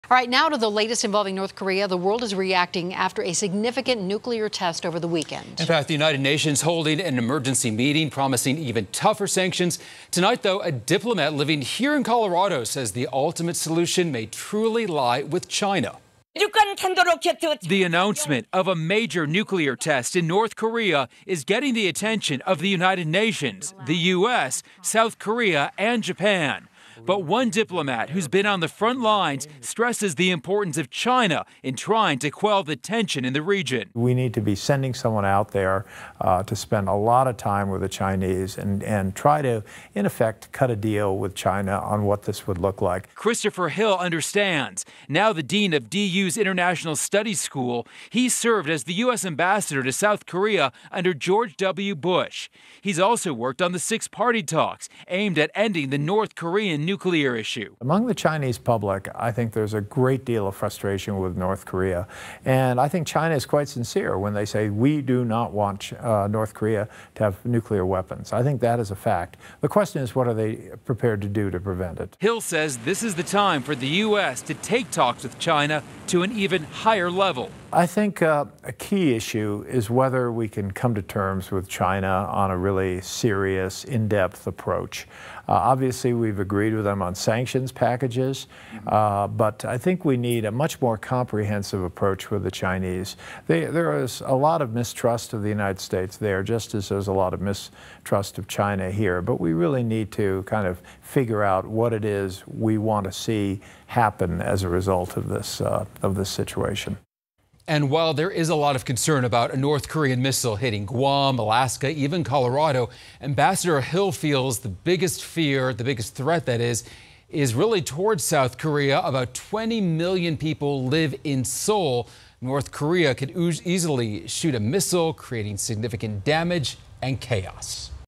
All right, now to the latest involving North Korea. The world is reacting after a significant nuclear test over the weekend. In fact, the United Nations holding an emergency meeting promising even tougher sanctions. Tonight, though, a diplomat living here in Colorado says the ultimate solution may truly lie with China. The announcement of a major nuclear test in North Korea is getting the attention of the United Nations, the U.S., South Korea, and Japan. But one diplomat who's been on the front lines stresses the importance of China in trying to quell the tension in the region. We need to be sending someone out there to spend a lot of time with the Chinese and try to, in effect, cut a deal with China on what this would look like. Christopher Hill understands. Now the dean of DU's International Studies School, he served as the U.S. ambassador to South Korea under George W. Bush. He's also worked on the six-party talks aimed at ending the North Korean nuclear issue. Among the Chinese public, I think there's a great deal of frustration with North Korea. And I think China is quite sincere when they say we do not want North Korea to have nuclear weapons. I think that is a fact. The question is, what are they prepared to do to prevent it? Hill says this is the time for the U.S. to take talks with China to an even higher level. I think a key issue is whether we can come to terms with China on a really serious, in-depth approach. Obviously, we've agreed with them on sanctions packages, but I think we need a much more comprehensive approach with the Chinese. There is a lot of mistrust of the United States there, just as there's a lot of mistrust of China here. But we really need to kind of figure out what it is we want to see happen as a result of this situation. And while there is a lot of concern about a North Korean missile hitting Guam, Alaska, even Colorado, Ambassador Hill feels the biggest fear, the biggest threat that is really towards South Korea. About 20 million people live in Seoul. North Korea could easily shoot a missile, creating significant damage and chaos.